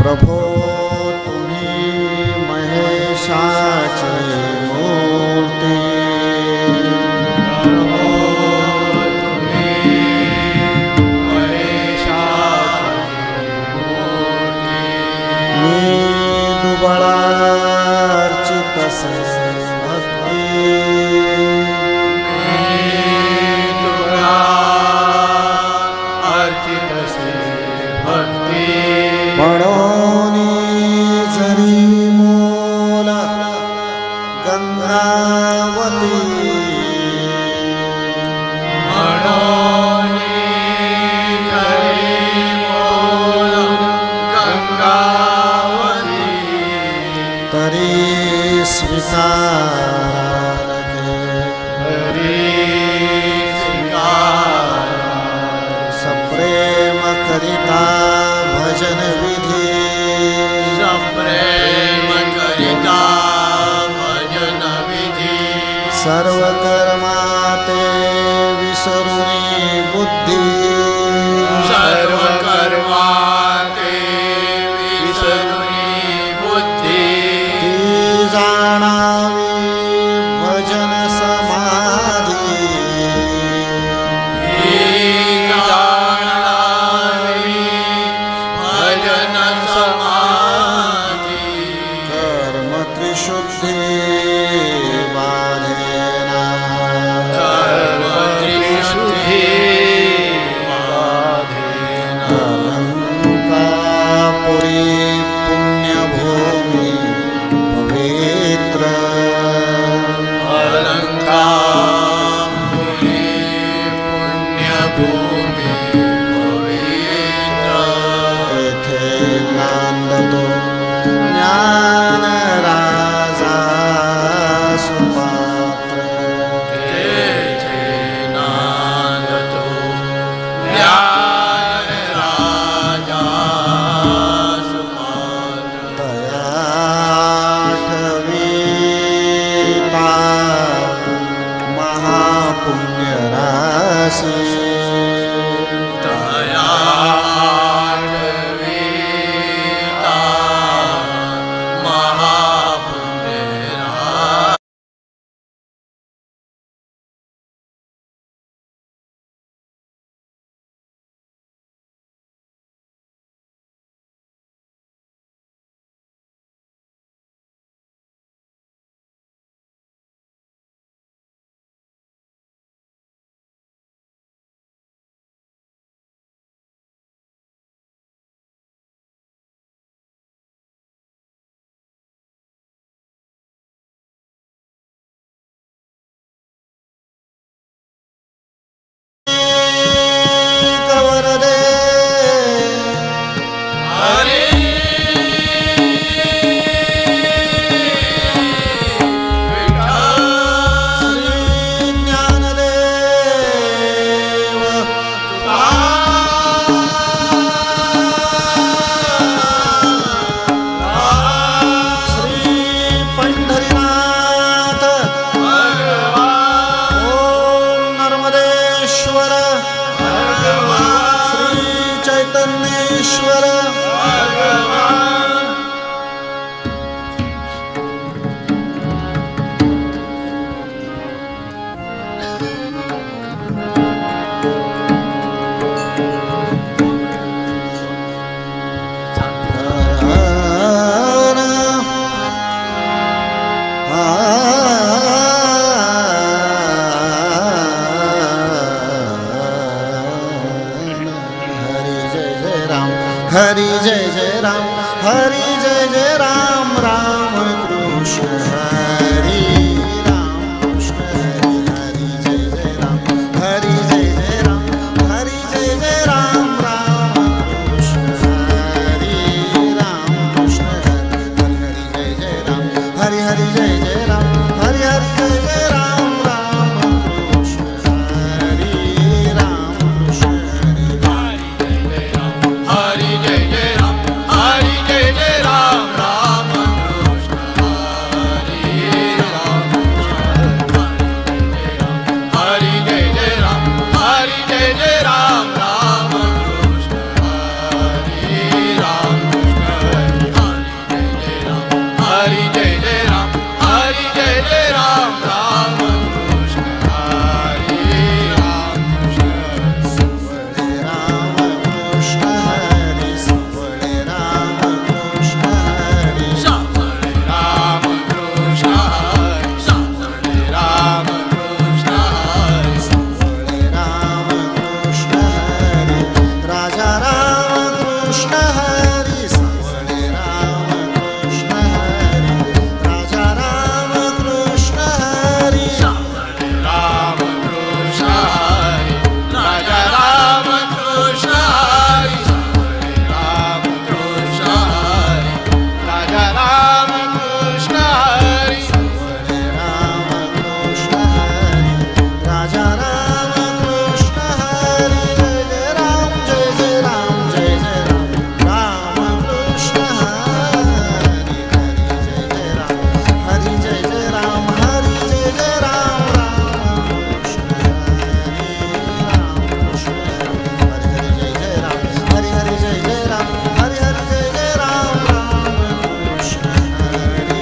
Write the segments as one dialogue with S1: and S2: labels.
S1: प्रभो तुम्ही महेशाची मूर्ती,
S2: प्रभो तुम्ही महेशाची मूर्ती,
S1: मी दुबळार्चित भक्ती, म्हणून जरी मोल गंगावती,
S2: म्हणून जरी मोल गंगावती,
S1: तरी स्वीकारते,
S2: तरी स्वीकार,
S1: सप्रेम करिता भजन विधी,
S2: सप्रेम करिता भजन विधी,
S1: सर्व कर्माते विसरुनी बुद्धी,
S2: सर्व कर्माते विसरुनी बुद्धी,
S1: ती जाणावी भजन समाधी, शुद्धि बाधेना,
S2: कर्म त्रिशुद्धि बाधेना,
S1: अलंकापुरी पुण्यभूमि पवित्र,
S2: अलंकापुरी पुण्यभूमि पवित्र,
S1: तेथे नांदतो ज्ञान राजा सुपात्र,
S2: तेथे नांदतो ज्ञान राजा सुपात्र,
S1: तया आठवीता महापुण्य राशी,
S2: तया आठवीता महापुण्य राशी,
S1: कवरदे
S2: हरे
S1: श्री ज्ञानदेव, श्री पंढरीनाथ, ओम नर्मदेश्वर, श्री चैतन्येश्वर, आ हरि जय जय राम, हरि जय जय राम, राम कृष्ण हरि, राम कृष्ण हरि, हरि जय जय राम, हरि जय जय राम, हरि जय जय राम, राम कृष्ण हरि, राम कृष्ण हरि, हरि हरि जय जय राम, हरि हरि जय जय राम, हरि हरि जय जय Ram, Ram Krishna Hari, Ram Krishna Hari,
S2: Hari Jai Jai Ram, Hari Jai Jai Ram, Ram Krishna Hari Ram Hari Jai Jai Ram, Hari Jai Jai Ram, Ram Krishna Hari Ram Hari Jai Jai Ram, Hari Jai Jai Ram, Ram Krishna Hari Ram
S1: सुवळे Ram Krishna Hari, सुवळे Ram Krishna Hari,
S2: Shavale Ram Krishna Hari,
S1: सुवळे Ram Krishna Hari, राजा राम कृष्ण हरी, सुवळे राम कृष्ण हरी, राजा Ram Krishna Hari,
S2: Shavale Ram Krishna Hari, Raja Ram Krishna Hari, Shavale Ram Krishna Hari, Raja Ram Krishna Hari,
S1: सुवळे Ram Krishna Hari, राजा राम कृष्ण हरी, जय जय राम, जय जय राम, जय जय राम, राम कृष्ण हरी, हरी जय जय राम, हरी जय जय राम, राम कृष्ण हरी, राम कृष्ण हरी, हरी जय जय राम, हरी हरी जय जय राम, हरी हरी जय जय राम, राम कृष्ण हरी,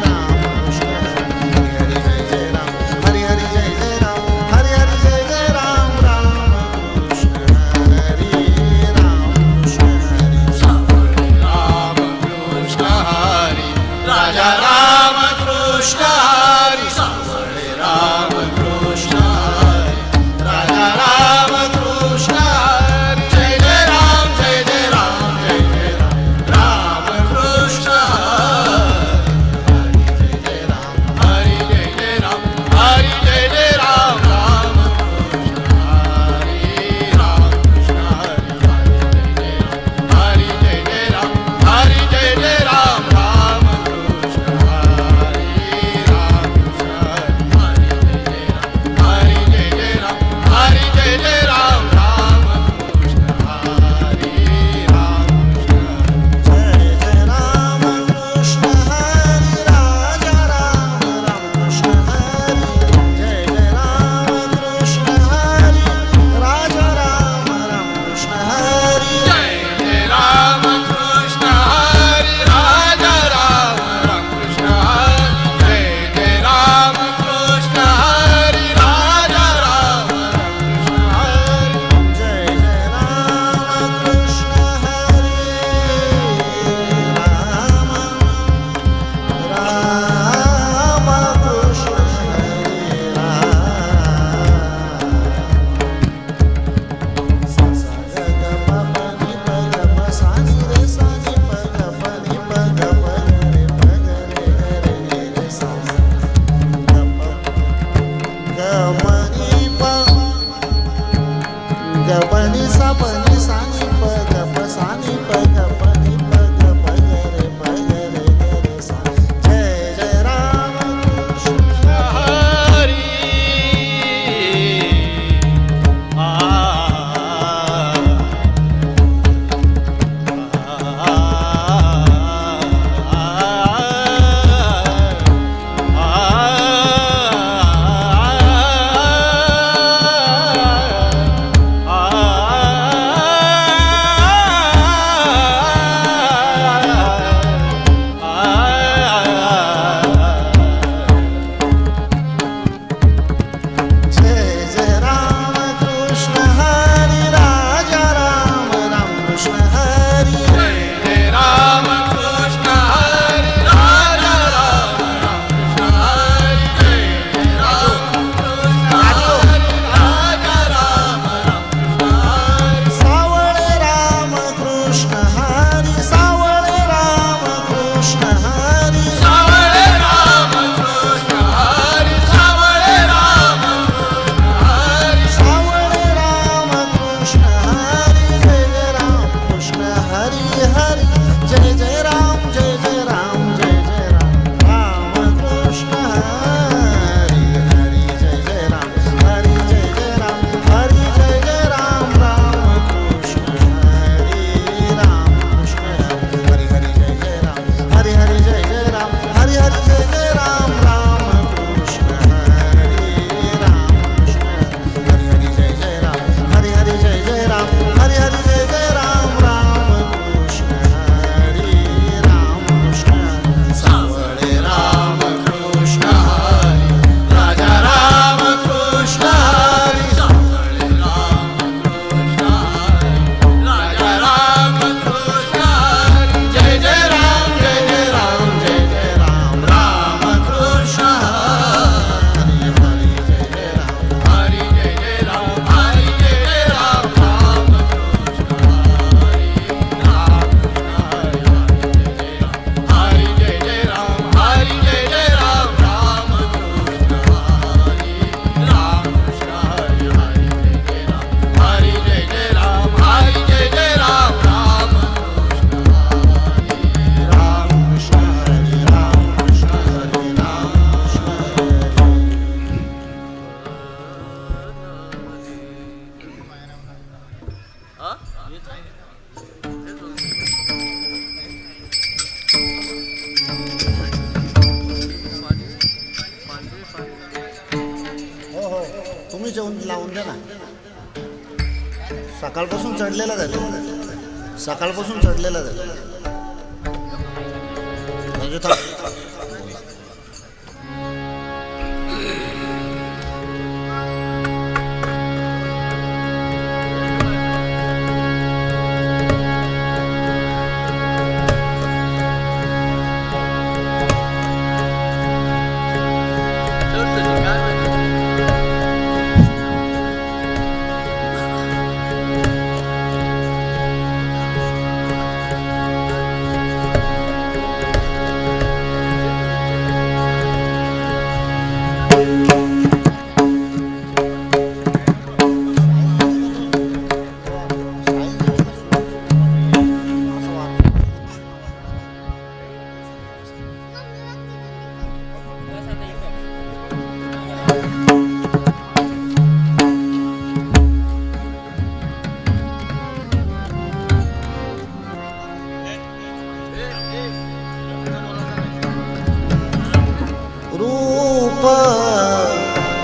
S1: राम कृष्ण हरी, हरी जय जय राम, हरी हरी जय जय राम, हरी हरी जय जय Ram, Ram Krishna Hari, Ram Krishna Hari,
S2: Shavale Ram Krishna Hari, Raja Ram Krishna Hari, Shavale Ram Krishna Hari, Raja Ram Krishna Hari, Jai Jai Ram, Jai Jai Ram, Jai Jai Ram, Ram Krishna Hari, Hari Jai Jai Ram, Hari Jai Jai Ram, Ram Krishna Hari, Ram Krishna Hari, Hari Jai Jai Ram, Hari Jai Jai Ram, Ram Krishna Hari, Ram Krishna Hari, Hari Jai Jai Ram, Hari Jai Jai Ram, Ram Krishna Hari, Ram Krishna
S1: जय जय राम कृष्ण हरी, राजा राम राम कृष्ण हरी, जय जय राम कृष्ण हरी, राजा Ram Ram Krishna Hari,
S2: Jai Jai Ram Krishna Hari, Raja Ram Ram Krishna Hari, Jai Jai Ram Krishna Hari, Raja Ram Ram Krishna Hari,
S1: जय जय राम कृष्ण हरी, राम कृष्ण हरी, सा सा ग ग प प नि प ग प सा नि रे सा नि प ग प नि प ग प ग रे नि रे सा ग प ग म नि प ग प नि सा नि प ग प सा नि प ग प नि प ग प ग रे सा, जय जय राम कृष्ण
S2: Hari.
S1: लावून दे ना. सकाळपासून चढलेला झालं, सकाळपासून चढलेला झालं.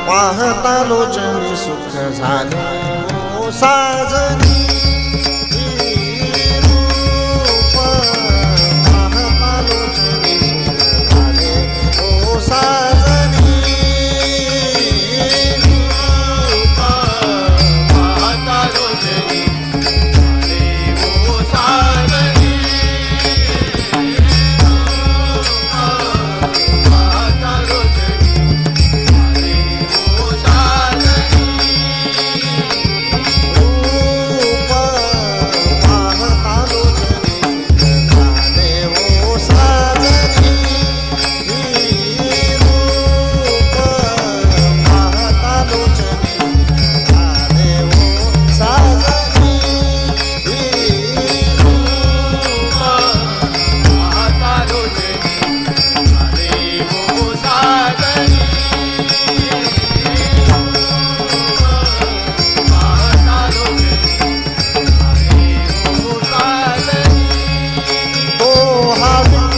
S1: पाहता लोचनी सुख झाले ओ साजनी. रूप पाहता लोचनी सुख झाले ओ साजनी.
S2: रूप पाहता लोचनी झाले ओ साजनी. पाहता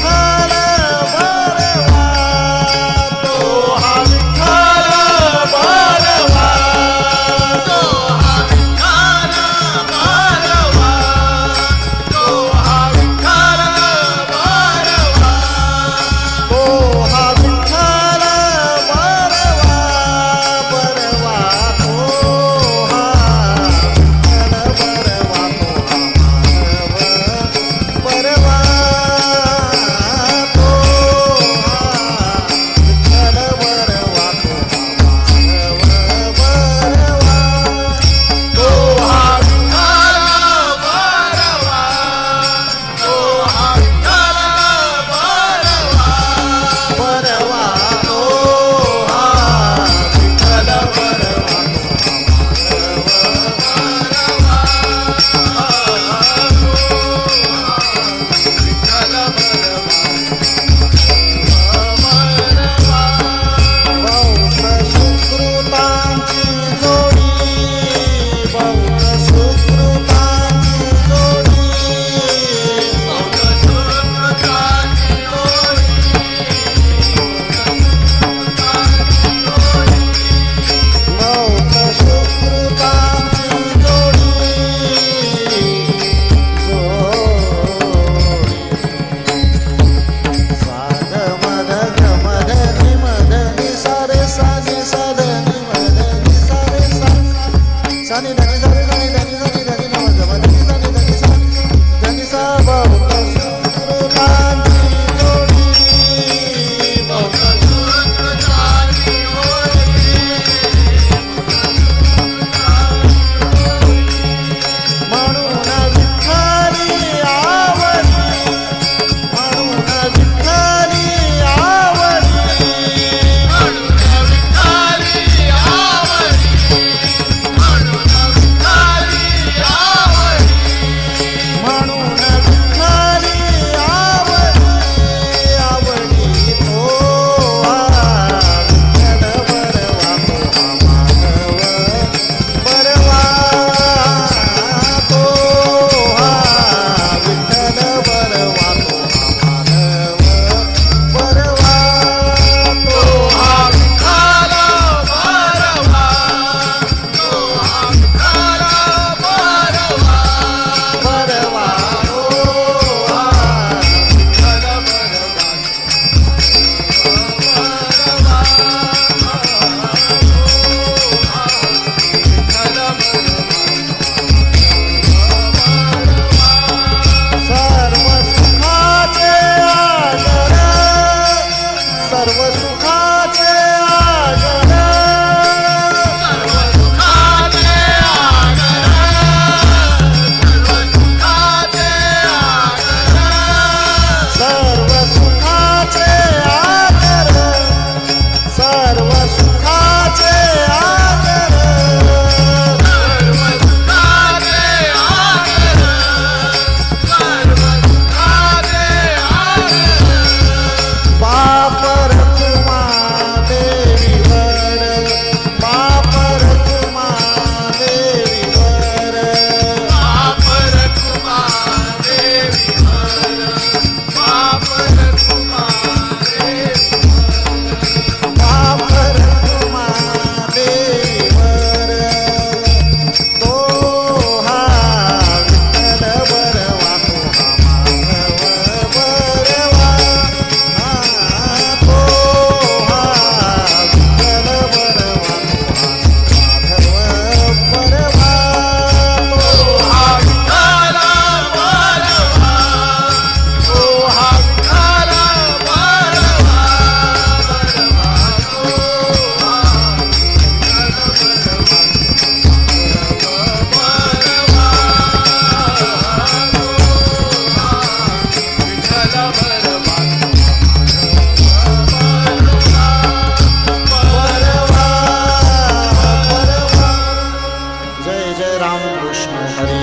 S1: जय राम कृष्ण हरी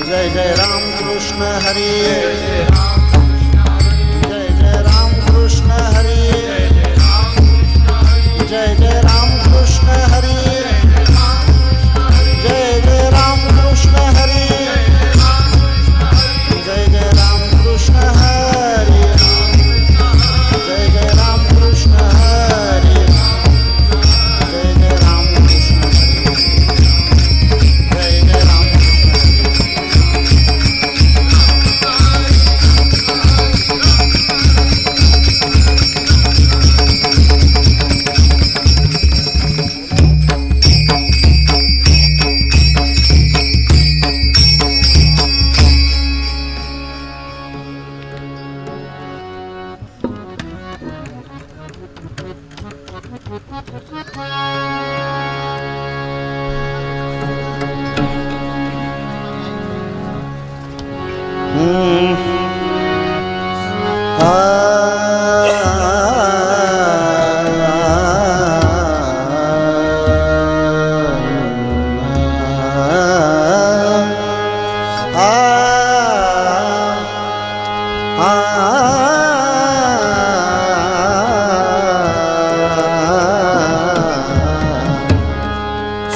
S1: जय जय राम कृष्ण हरी जय जय राम कृष्ण हरी जय जय राम कृष्ण हरी जय जय राम कृष्ण हरी जय जय राम कृष्ण हरी जय जय राम कृष्ण हरी जय जय राम कृष्ण हरी जय जय राम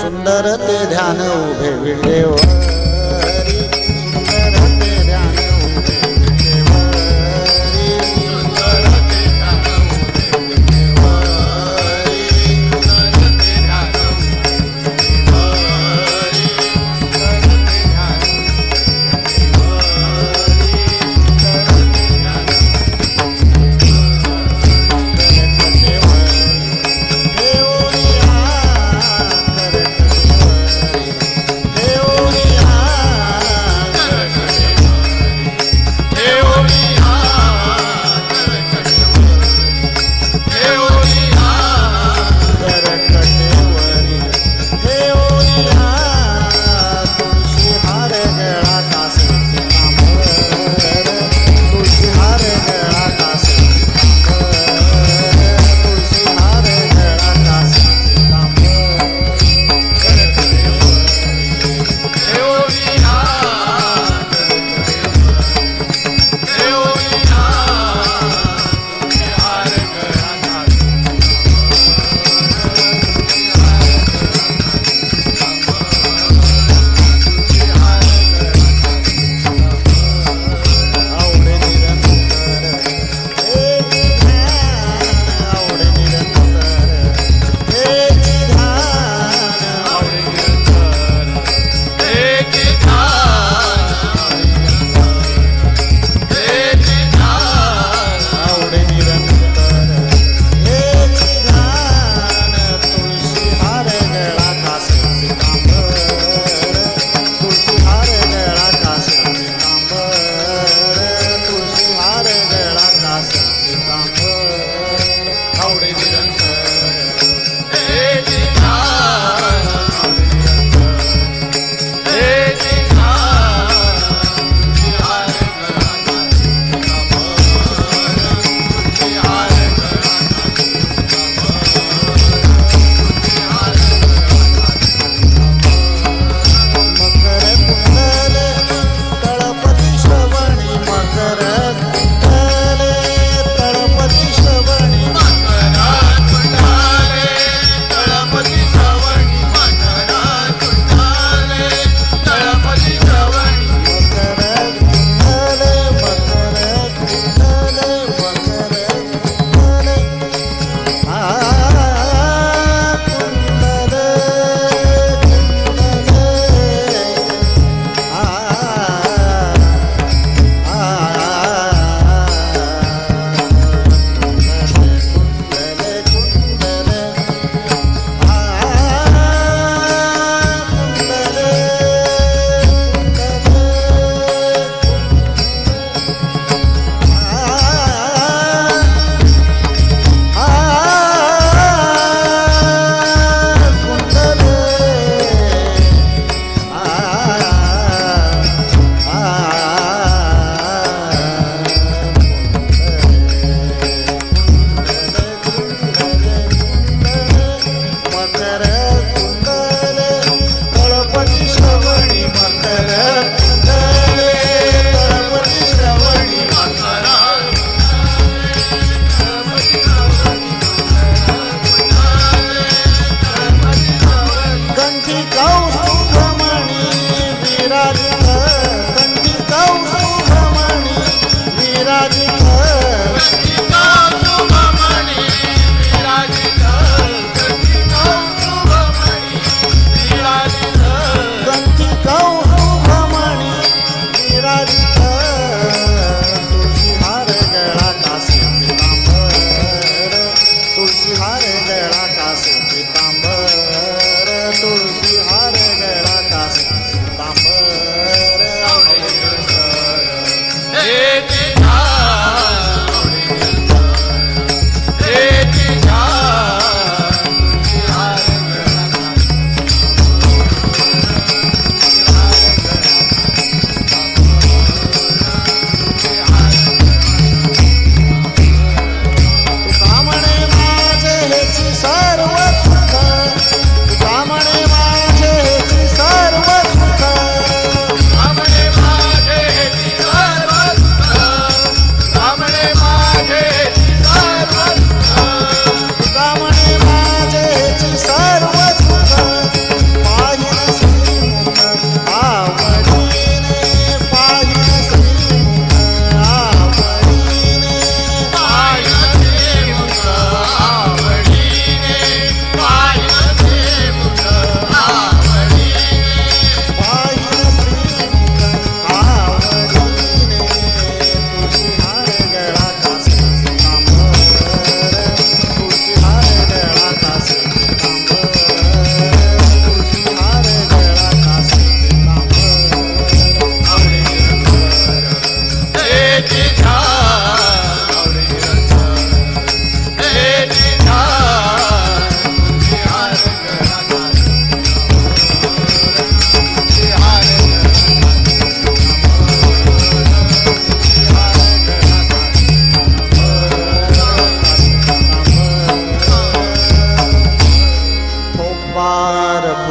S1: सुंदर ते ध्यान उभे विटेवरी सुंदर ते ध्यान उभे विटेवरी सुंदर ते ध्यान उभे विटेवरी सुंदर ते ध्यान उभे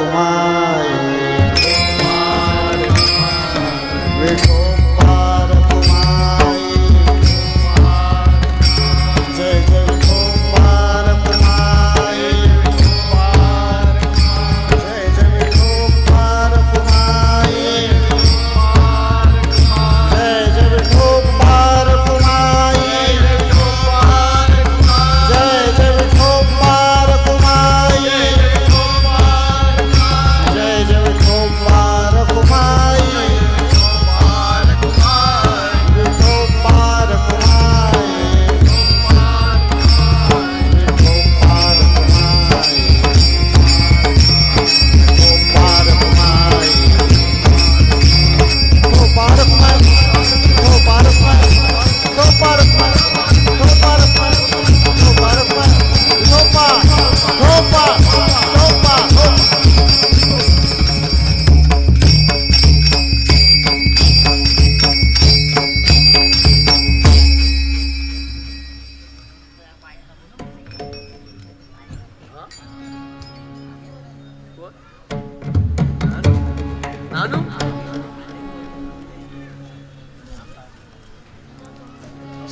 S1: कुमाई विठोबार कुमाई जय जय विठोबार कुमाई जय जय विठोबार कुमाई जय जय विठोबार कुमाई जय जय विठोबार कुमाई जय जय विठोबार कुमाई विठोबार कुमाई विठोबार कुमाई विठोबार कुमाई विठोबार कुमाई विठोबार कुमाई विठोबार कुमाई विठोबार कुमाई विठोबार कुमाई विठोबा विठोबा विठोबा
S2: ನಾನು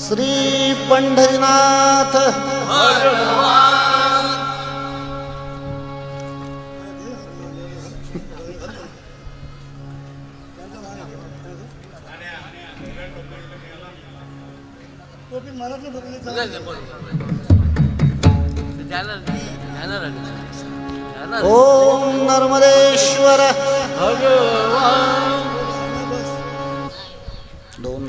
S1: श्री पंढरीनाथ ओम नर्मदेश्वर दोन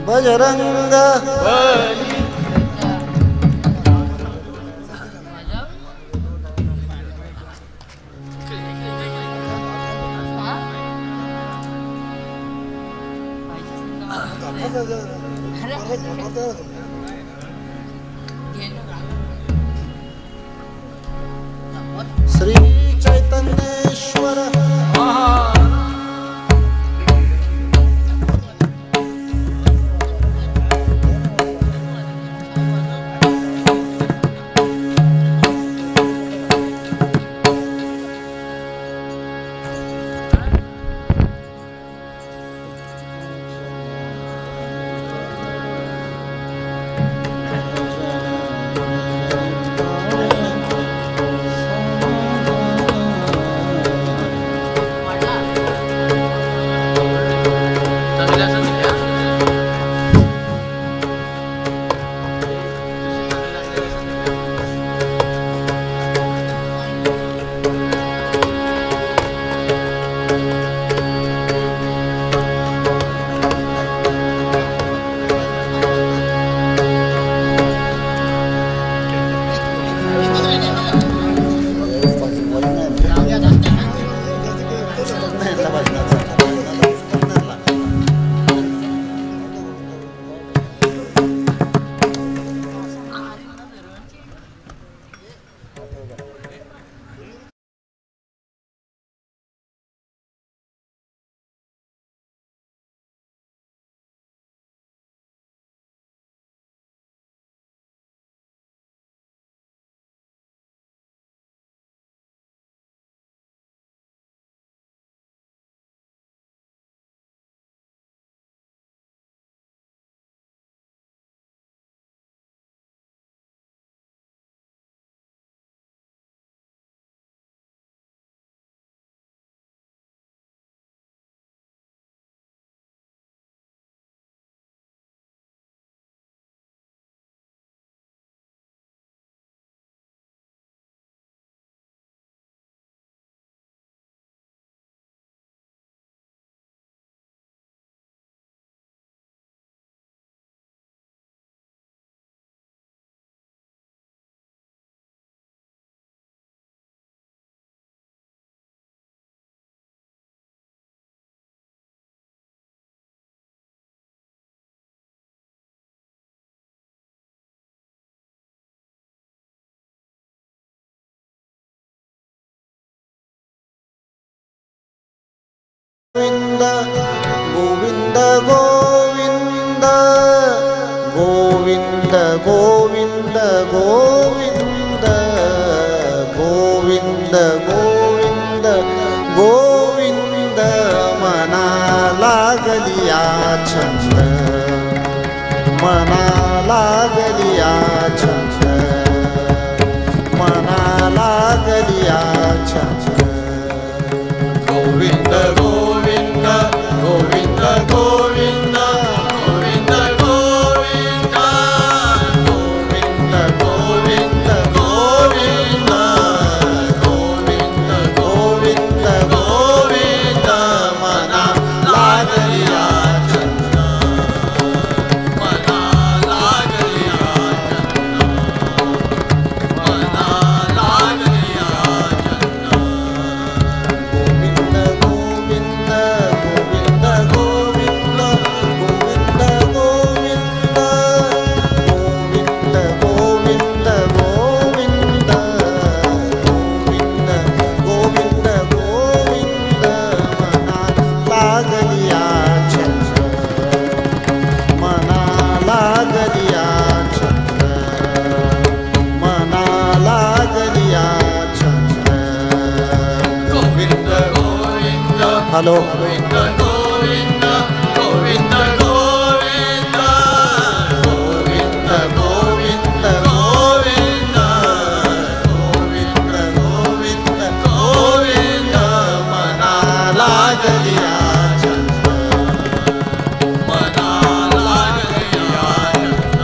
S1: बजरंग गोविंद गोविंद गोविंद गोविंद गोविंद गोविंद गोविंद गोविंद मना लागलिया छंद मना लागलिया छंद मना लागलिया छंद
S2: गोविंद गोविंद गोविंद गोविंद गोविंद गोविंद गोविंद गोविंद गोविंद गोविंद गोविंद मना लागलिया छंद मना लागलिया छंद मना लागलिया छंद
S1: गोविंद गोविंद गोविंद गोविंद गोविंद गोविंद गोविंद गोविंद गोविंद गोविंद गोविंद मना लागलिया छंद मना लागलिया छंद मना लागलिया छंद
S2: गोविंद गोविंद
S1: हॅलो
S2: गोविंद गोविंद गोविंद गोविंद गोविंद गोविंद गोविंद गोविंद गोविंद गोविंद मना लागलिया छंद मना लागलिया छंद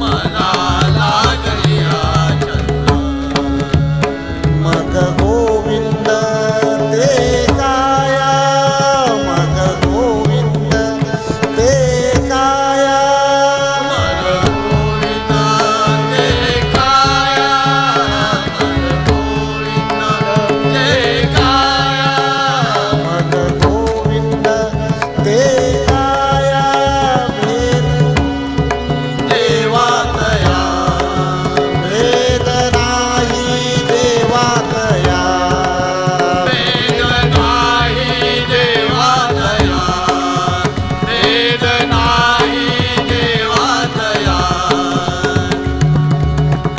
S2: मना लागलिया छंद
S1: मग गोविंद ते काया मग गोविंद ते काया
S2: मन गोविंद ते काया मन गोविंद ते काया
S1: मग गोविंद ते काया
S2: देवातया
S1: भेद नाही देवातया
S2: वेद नाही देवातया वेद नाही देवातया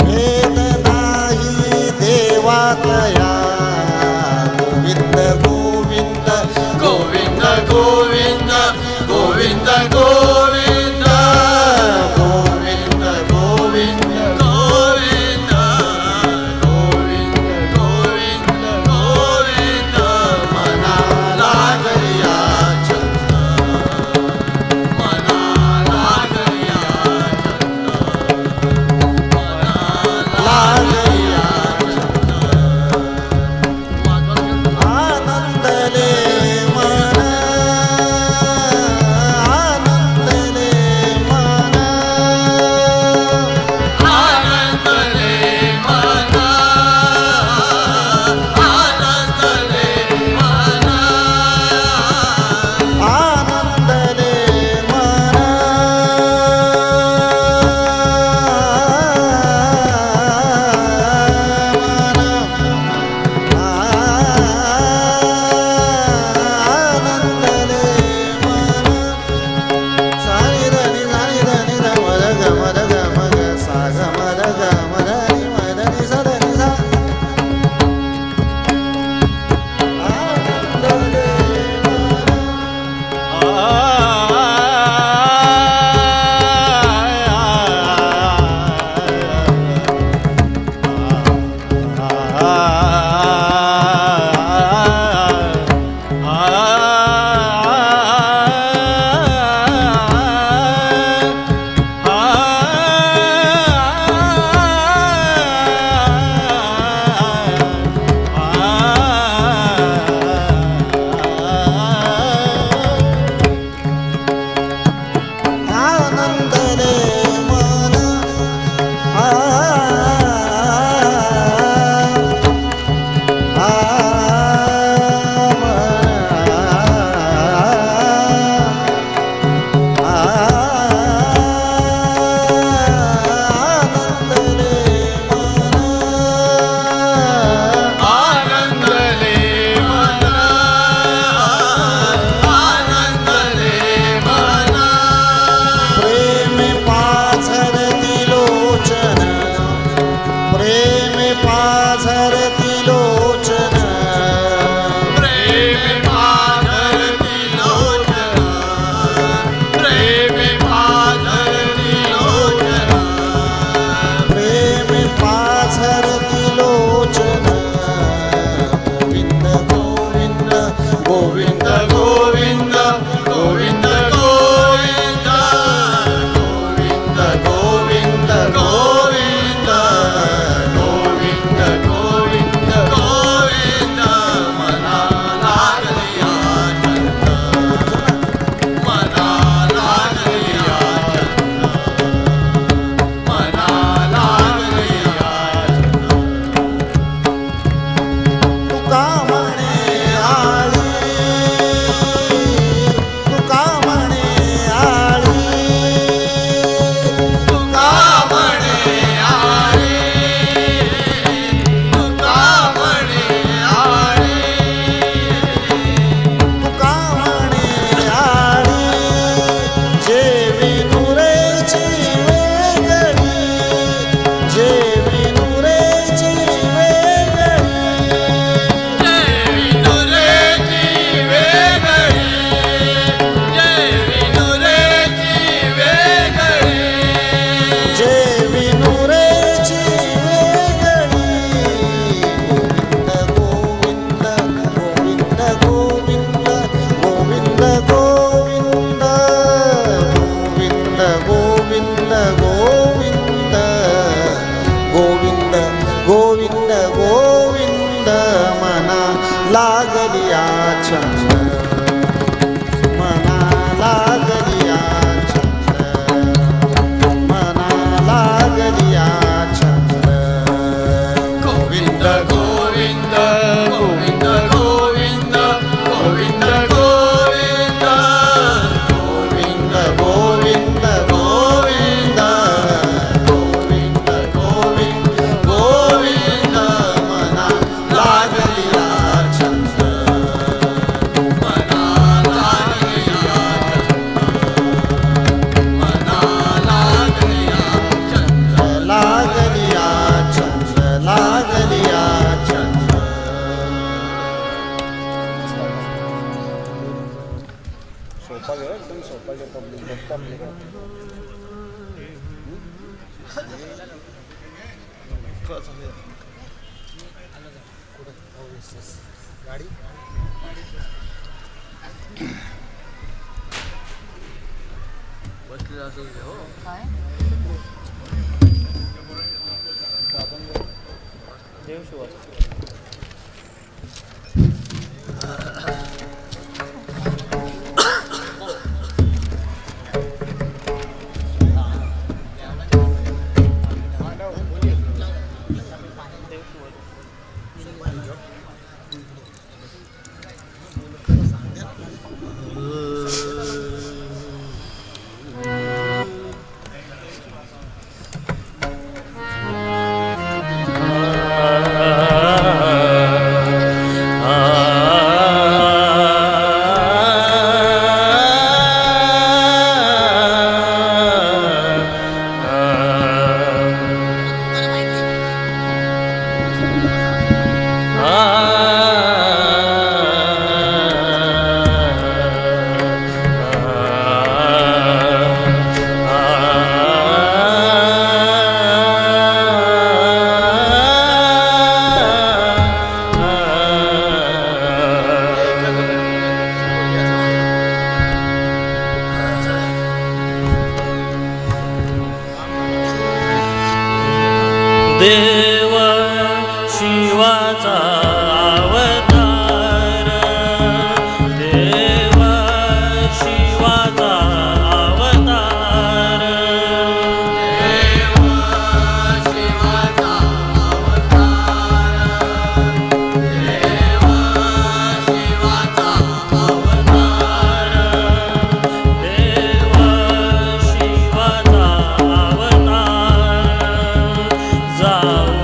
S1: भेद नाही देवातया गोविंद गोविंद
S2: गोविंद गोविंद गोविंद गोविंद गोविंद गोविंद गोविंद गोविंद गोविंद गोविंद मना लागलिया छंद मना लागलिया छंद मना लागलिया छंद
S1: आनंद लागलिया छंद मना लागलिया छंद मना लागलिया छंद
S2: गोविंद गोविंद गोविंद गोविंद गोविंद गोविंद
S1: गोविंद गोविंद गोविंद गोविंद गोविंद गोविंद मना लागलिया छंद
S2: मना लागलिया मना लागलिया चंद
S1: लागलिया छंद लागलिया छंद
S2: बसलेला असेल ते, हो
S3: काय
S4: देव शिवाचा अवतार देव शिवाचा अवतार
S2: देव शिवाचा अवतार देव शिवाचा
S4: अवतार देव शिवाचा अवतार जाऊ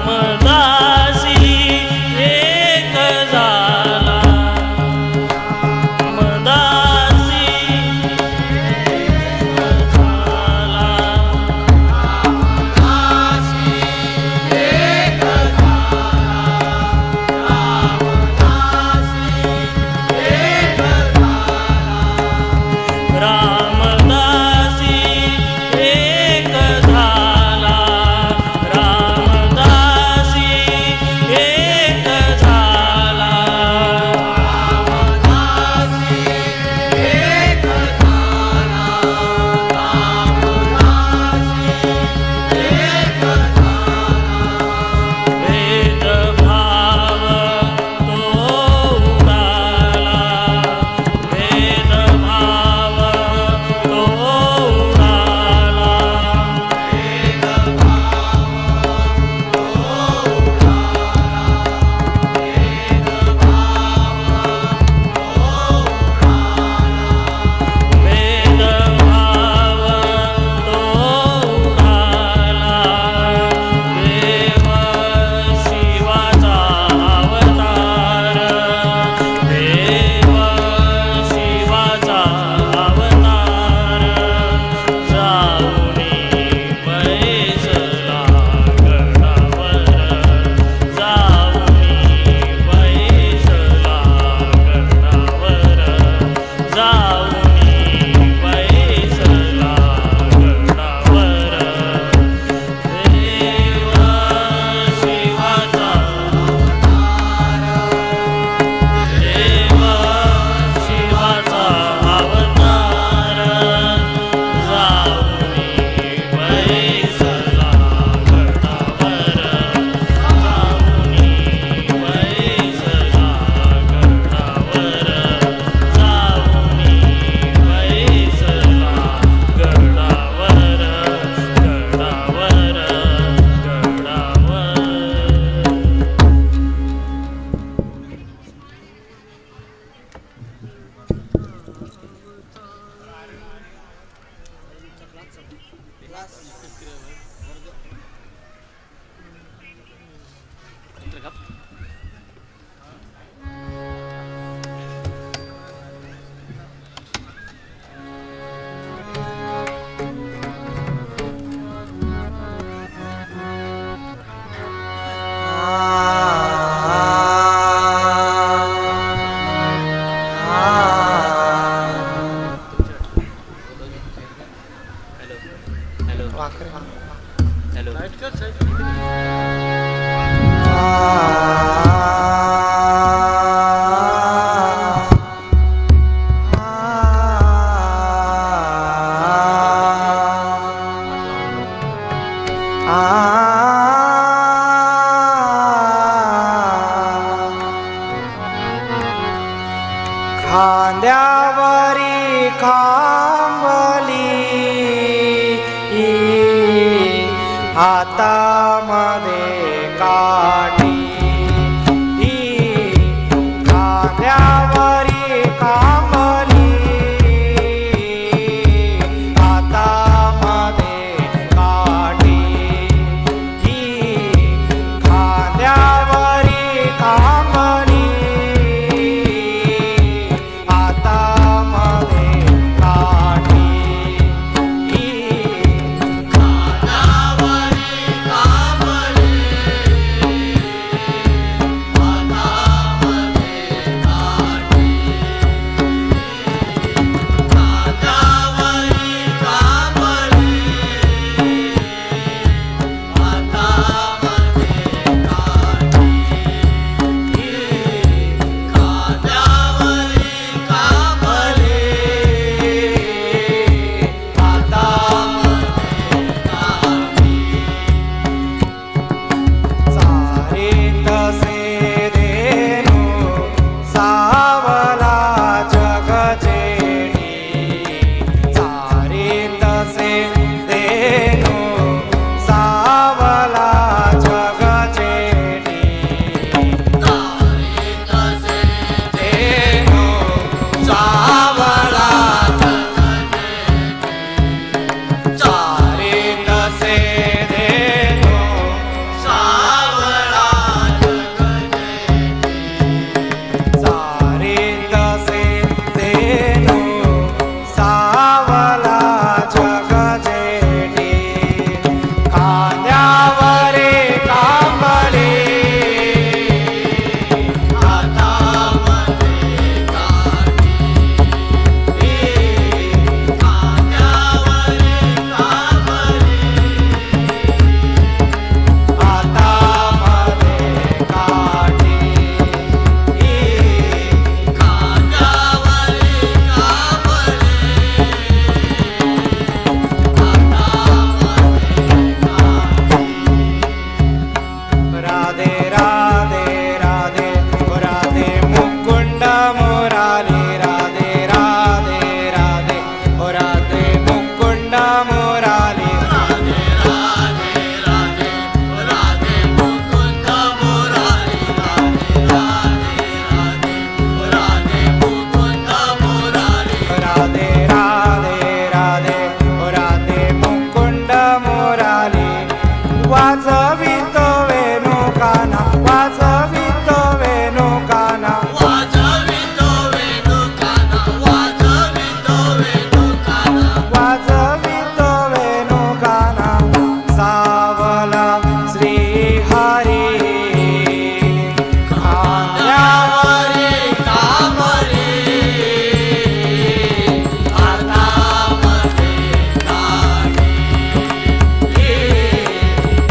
S4: रामदासी एक झाला रामदासी एक झाला रामदासी एक झाला रामदासी एक झाला भेदभाव तो उडाला भेदभाव तो उडाला भेदभाव तो उडाला देव शिवाचा अवतार देव शिवाचा अवतार जाऊनी बैसला गडावर जाऊनी बैसला गडावर जाऊनी बैसला गडावर देव शिवाचा देव शिवाचा अवतार जाऊनी बैसला गडावर जाऊनी बैसला गडावर जाऊनी बैसला गडावर गडावर
S3: खांद्यावरी खांबली हातामध्ये काठी खांद्यावरी खांबली हातामध्ये काठी खांद्यावरी खांबली हातामध्ये काठी
S2: कानावरी कामली
S3: हरी
S2: खांद्यावरी कामरी हातामध्ये काठी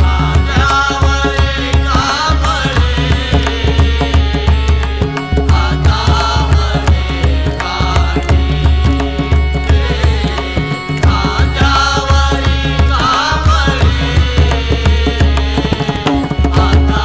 S2: खांद्यावरी कामरी हातामध्ये काठी खांद्यावरी कामरी हातामध्ये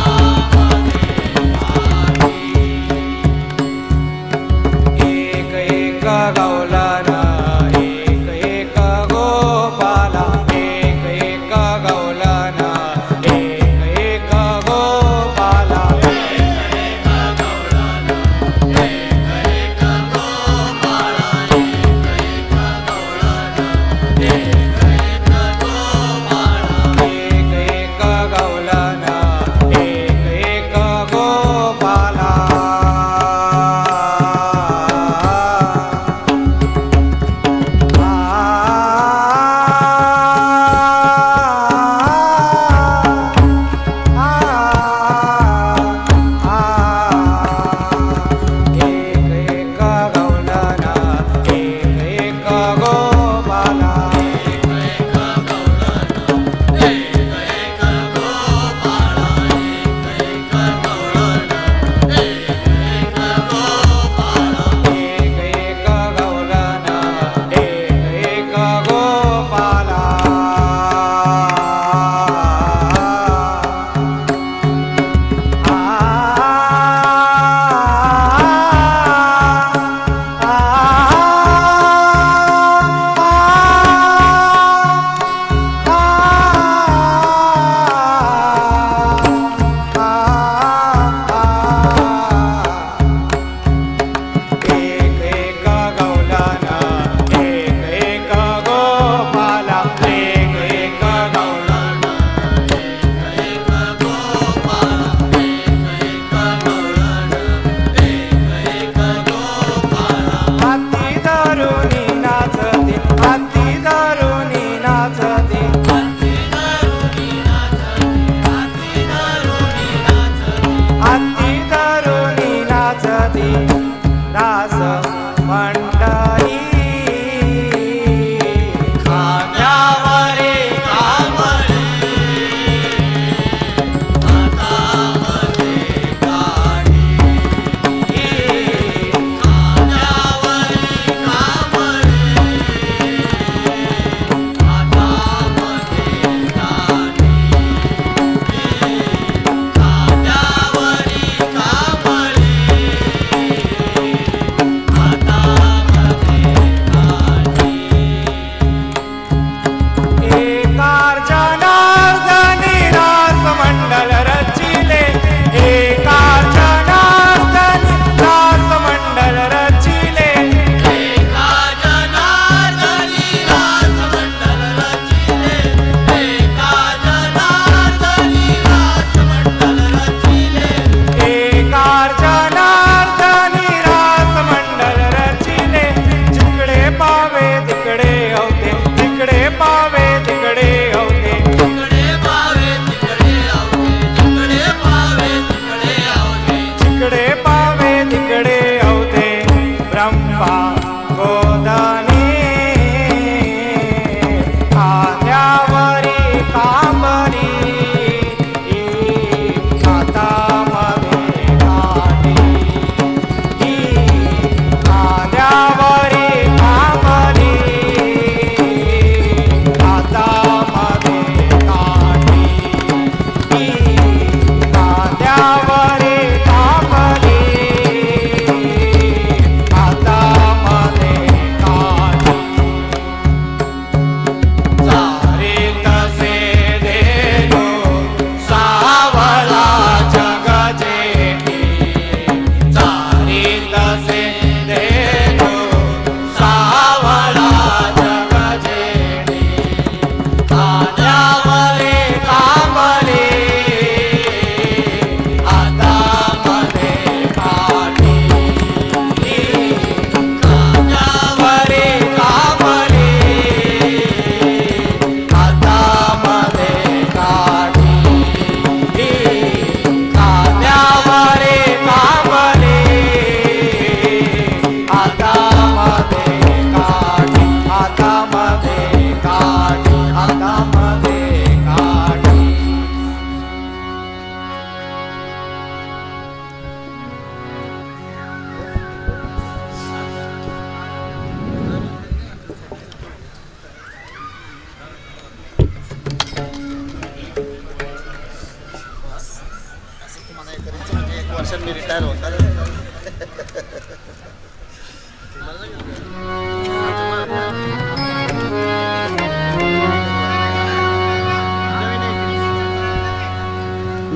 S1: वर्षांनी मी रिटायर होणार.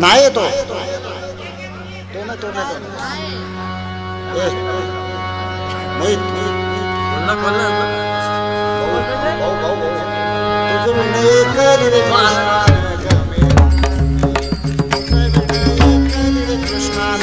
S1: नाही तो कृष्णा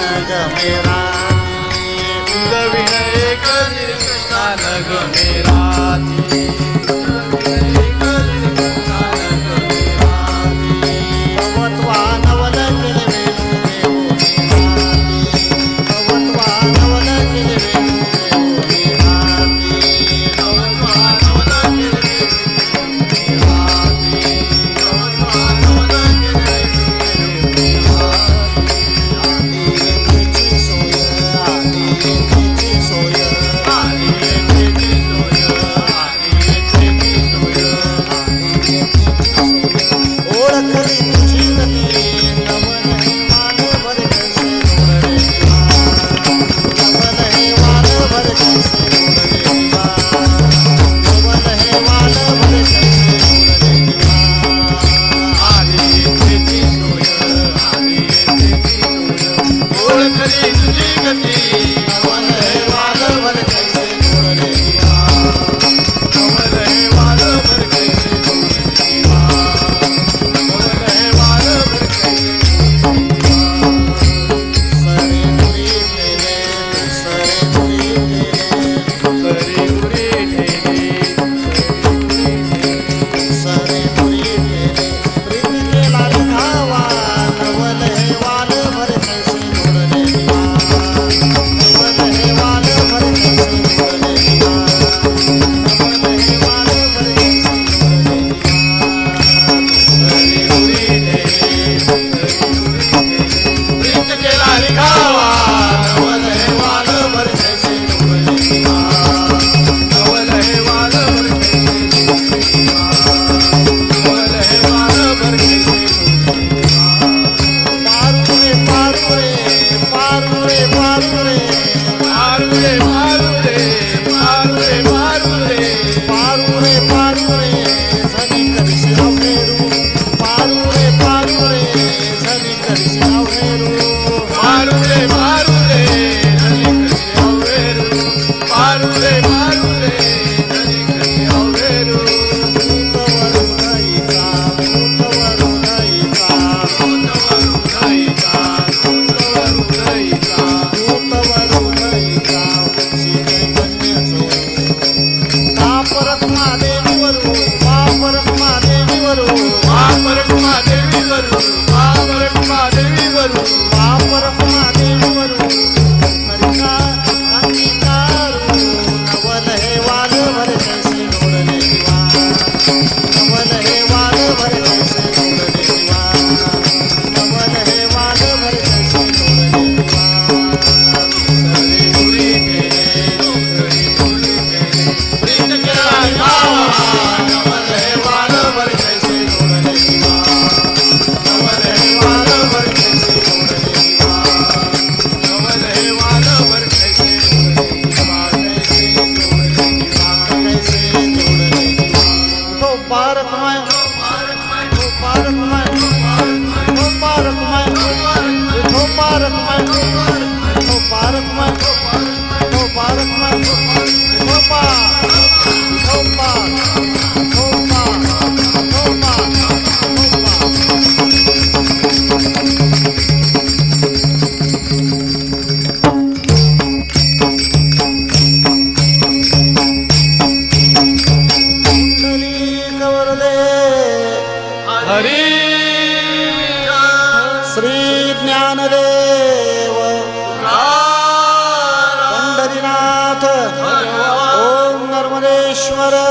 S1: मेरा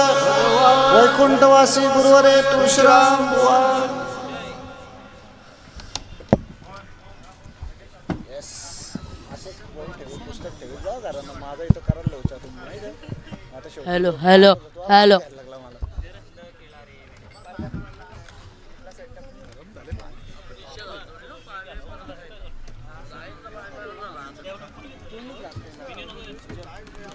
S1: वैकुंठवासी गुरुवरे तुळशीराम बुवा.
S5: हॅलो हॅलो हॅलो
S6: लागते